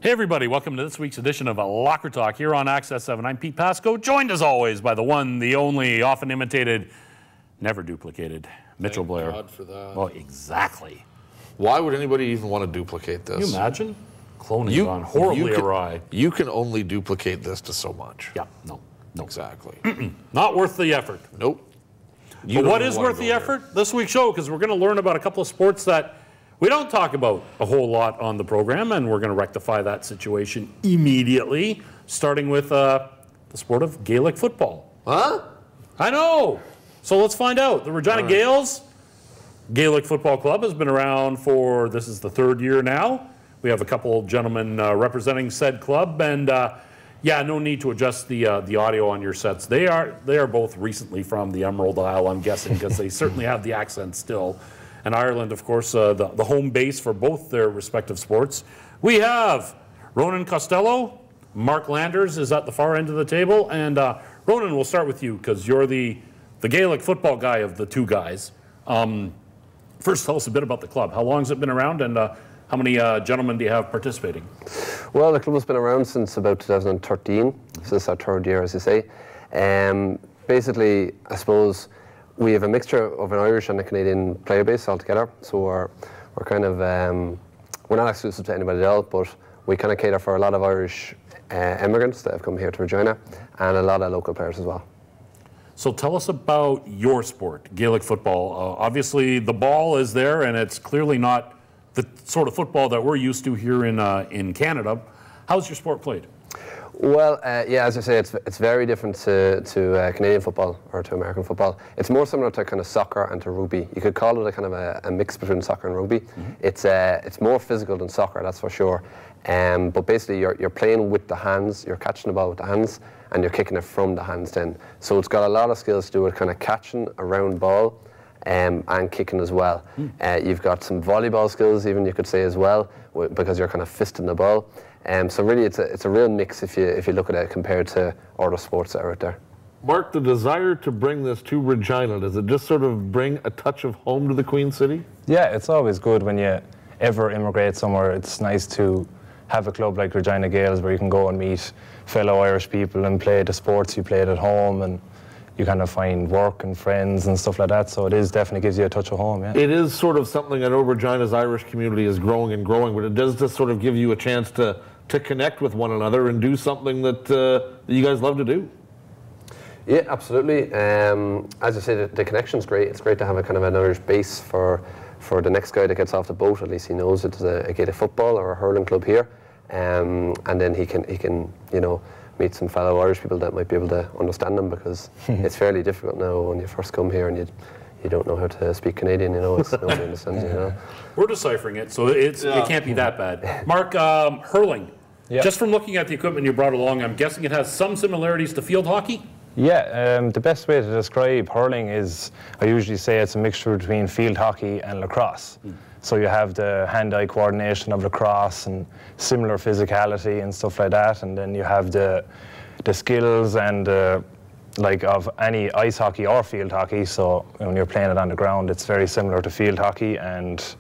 Hey everybody, welcome to this week's edition of Locker Talk here on Access 7. I'm Pete Pasco, joined as always by the one, the only, often imitated, never duplicated, Mitchell Blair. Thank God for that. Well, exactly. Why would anybody even want to duplicate this? Can you imagine? Cloning gone horribly awry. You can only duplicate this to so much. Yeah, no. Exactly. Not worth the effort. Nope. But what is worth the effort? This week's show, because we're going to learn about a couple of sports that we don't talk about a whole lot on the program, and we're going to rectify that situation immediately, starting with the sport of Gaelic football. Huh? I know. So let's find out. The Regina Gaels Gaelic Football Club has been around for, this is the third year now. We have a couple gentlemen representing said club, and yeah, no need to adjust the audio on your sets. They are both recently from the Emerald Isle, I'm guessing, because they certainly have the accent still. And Ireland, of course, the home base for both their respective sports. We have Ronan Costello. Mark Landers is at the far end of the table. And Ronan, we'll start with you because you're the Gaelic football guy of the two guys. First, tell us a bit about the club. How long has it been around, and how many gentlemen do you have participating? Well, the club has been around since about 2013. So it's our third year, as you say. Basically, I suppose, we have a mixture of an Irish and a Canadian player base altogether, so we're kind of, we're not exclusive to anybody else, but we kind of cater for a lot of Irish immigrants that have come here to Regina, and a lot of local players as well. So tell us about your sport, Gaelic football. Obviously the ball is there, and it's clearly not the sort of football that we're used to here in Canada. How's your sport played? Well, yeah, as I say, it's very different to Canadian football or to American football. It's more similar to kind of soccer and to rugby. You could call it a kind of a mix between soccer and rugby. Mm-hmm. It's more physical than soccer, that's for sure. But basically, you're playing with the hands, you're catching the ball with the hands, and you're kicking it from the hands then. So it's got a lot of skills to do with kind of catching a round ball and kicking as well. You've got some volleyball skills, even you could say as well, because you're kind of fisting the ball. So really, it's a real mix if you look at it compared to other sports that are out there. Mark, the desire to bring this to Regina, does it just sort of bring a touch of home to the Queen City? Yeah, it's always good when you ever immigrate somewhere. It's nice to have a club like Regina Gaels where you can go and meet fellow Irish people and play the sports you played at home, and you kind of find work and friends and stuff like that. So it definitely gives you a touch of home, yeah. It is sort of something I know Regina's Irish community is growing and growing, but it does just sort of give you a chance to connect with one another and do something that you guys love to do. Yeah, absolutely. As I say, the connection's great. It's great to have a kind of an Irish base for the next guy that gets off the boat. At least he knows it's a Gaelic football or a hurling club here, and then he can meet some fellow Irish people that might be able to understand them, because it's fairly difficult now when you first come here and you don't know how to speak Canadian, it's nobody understands, We're deciphering it, so it can't be that bad. Mark, hurling. Yep. Just from looking at the equipment you brought along, I'm guessing it has some similarities to field hockey? Yeah, the best way to describe hurling is, I usually say it's a mixture between field hockey and lacrosse. So you have the hand-eye coordination of lacrosse and similar physicality and stuff like that, and then you have the skills and like of any ice hockey or field hockey. So when you're playing it on the ground, it's very similar to field hockey. And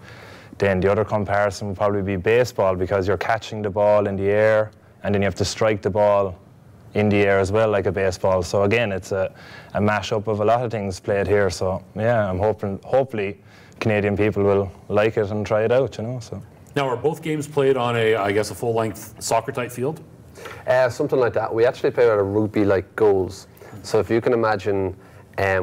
then the other comparison would probably be baseball, because you're catching the ball in the air and then you have to strike the ball in the air as well, like a baseball. So again, it's a mashup of a lot of things played here. So yeah, I'm hopefully Canadian people will like it and try it out, So. Now, are both games played on I guess, a full-length soccer-type field? Something like that. We actually play out of rugby-like goals. So if you can imagine,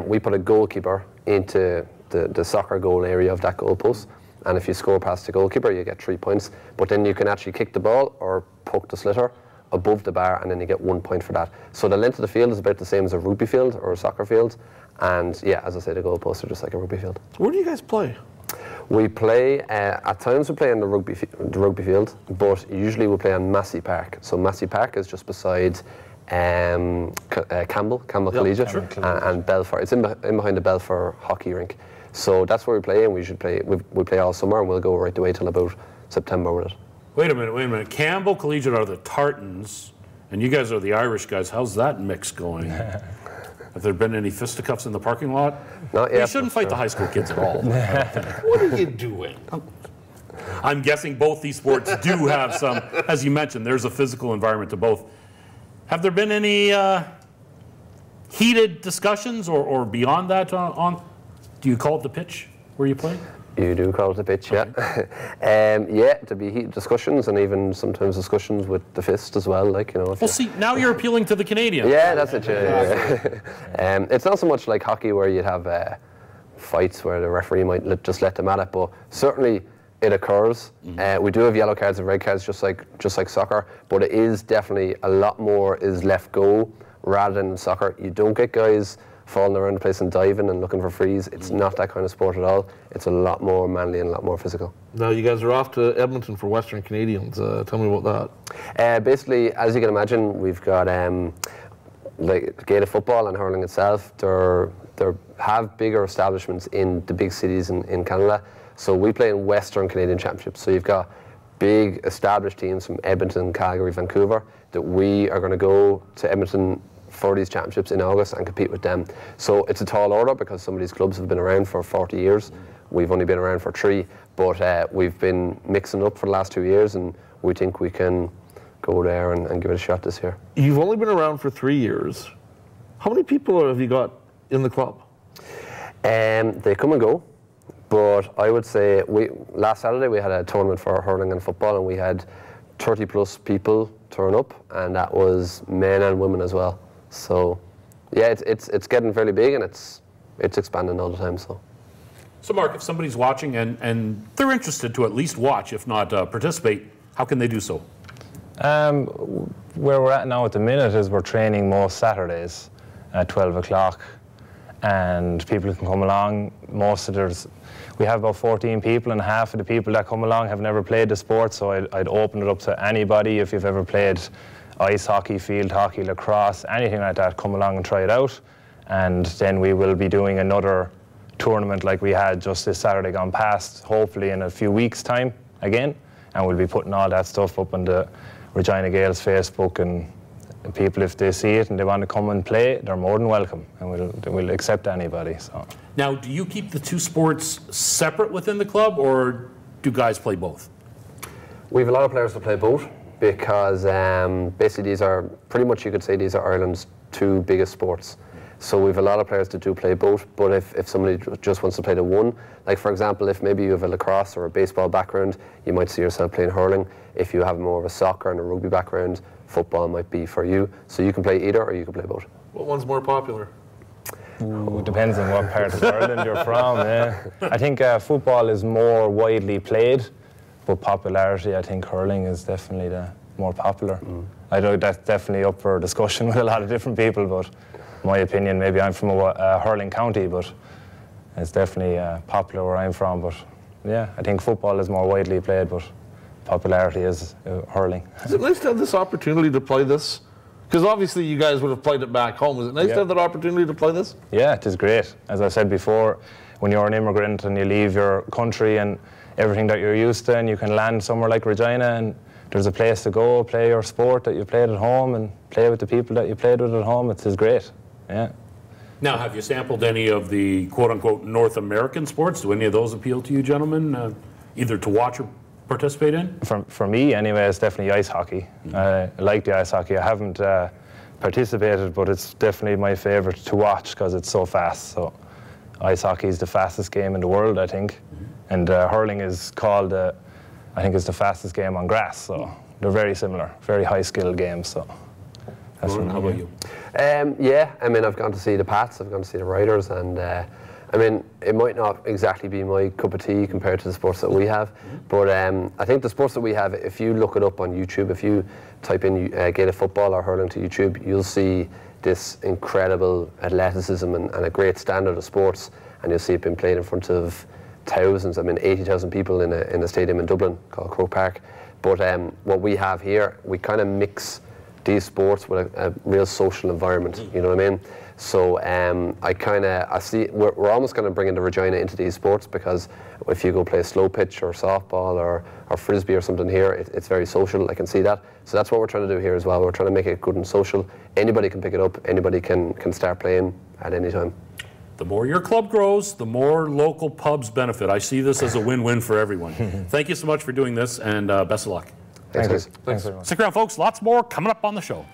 we put a goalkeeper into the soccer goal area of that goalpost, and if you score past the goalkeeper, you get 3 points. But then you can actually kick the ball or poke the slitter above the bar, and then you get 1 point for that. So the length of the field is about the same as a rugby field or a soccer field. And yeah, as I say, the goalposts are just like a rugby field. Where do you guys play? We play, at times we play on the rugby field, but usually we play on Massey Park. So Massey Park is just beside Campbell Collegiate, sure. and Belfort. It's in behind the Belfort hockey rink. So that's where we play, and we play all summer, and we'll go right the way till about September with it. Wait a minute. Campbell Collegiate are the Tartans, and you guys are the Irish guys. How's that mix going? Have there been any fisticuffs in the parking lot? Not yet. You shouldn't fight the high school kids at all. What are you doing? I'm guessing both these sports do have some, as you mentioned, there's a physical environment to both. Have there been any heated discussions or beyond that on, do you call it the pitch where you play? You do call it the pitch, yeah. Yeah, to be heated discussions and even sometimes discussions with the fist as well, like, you know. Well, see, now you're appealing to the Canadians. Yeah, that's it, yeah. It's not so much like hockey where you'd have fights where the referee might just let them at it, but certainly it occurs. We do have yellow cards and red cards just like soccer, but it is definitely a lot more is left go rather than soccer. You don't get guys falling around the place and diving and looking for frees. It's not that kind of sport at all. It's a lot more manly and a lot more physical. Now you guys are off to Edmonton for Western Canadians. Tell me about that. Basically, as you can imagine, we've got like Gaelic football and hurling itself. They have bigger establishments in the big cities in Canada. So we play in Western Canadian Championships. So you've got big established teams from Edmonton, Calgary, Vancouver that we are going to go to Edmonton for these championships in August and compete with them. So it's a tall order because some of these clubs have been around for 40 years. We've only been around for 3, but we've been mixing up for the last 2 years, and we think we can go there and give it a shot this year. You've only been around for 3 years. How many people have you got in the club? They come and go, but I would say last Saturday we had a tournament for hurling and football, and we had 30 plus people turn up, and that was men and women as well. So, yeah, it's getting fairly big, and it's expanding all the time. So, Mark, if somebody's watching and they're interested to at least watch, if not participate, how can they do so? Where we're at now at the minute is we're training most Saturdays at 12 o'clock, and people can come along. We have about 14 people, and half of the people that come along have never played the sport, so I'd open it up to anybody. If you've ever played ice hockey, field hockey, lacrosse, anything like that, come along and try it out. And then we will be doing another tournament like we had just this Saturday gone past, hopefully in a few weeks' time again. And we'll be putting all that stuff up on the Regina Gaels Facebook, and people, if they see it and they want to come and play, they're more than welcome, and we'll accept anybody. So. Now, do you keep the two sports separate within the club, or do guys play both? We have a lot of players that play both, because basically these are, pretty much you could say these are Ireland's 2 biggest sports. So we have a lot of players that do play both, but if somebody just wants to play the one, like for example, if maybe you have a lacrosse or a baseball background, you might see yourself playing hurling. If you have more of a soccer and a rugby background, football might be for you. So you can play either, or you can play both. What one's more popular? Ooh, it depends on what part of Ireland you're from, yeah. I think football is more widely played, but popularity, I think hurling is definitely the more popular. I know that's definitely up for discussion with a lot of different people, but my opinion, maybe I'm from a hurling county, but it's definitely popular where I'm from. But yeah, I think football is more widely played, but popularity is hurling. Is it nice to have this opportunity to play this? Because obviously you guys would have played it back home. Is it nice to have that opportunity to play this? Yeah, it is great. As I said before, when you're an immigrant and you leave your country and everything that you're used to, and you can land somewhere like Regina, and there's a place to go, play your sport that you played at home and play with the people that you played with at home, it is great, yeah. Now, have you sampled any of the quote-unquote North American sports? Do any of those appeal to you, gentlemen, either to watch or participate in? For me, anyway, it's definitely ice hockey. I like the ice hockey. I haven't participated, but it's definitely my favourite to watch because it's so fast. So ice hockey is the fastest game in the world, I think. And hurling is called, I think it's the fastest game on grass. So they're very similar, very high-skilled games. So that's How about you? Yeah, I mean, I've gone to see the Pats, I've gone to see the Riders, and I mean, it might not exactly be my cup of tea compared to the sports that we have, but I think the sports that we have, if you look it up on YouTube, if you type in Gaelic football or hurling to YouTube, you'll see this incredible athleticism and a great standard of sports, and you'll see it being played in front of thousands. I mean, 80,000 people in a stadium in Dublin called Croke Park. But what we have here, we kind of mix these sports with a real social environment, you know what I mean? So I see we're almost going to bring in the Regina into these sports, because if you go play slow pitch or softball or frisbee or something here, it's very social. I can see that. So that's what we're trying to do here as well. We're trying to make it good and social. Anybody can pick it up. Anybody can start playing at any time. The more your club grows, the more local pubs benefit. I see this as a win-win for everyone. Thank you so much for doing this, and best of luck. Thanks, guys. Thanks very much. Stick around, folks. Lots more coming up on the show.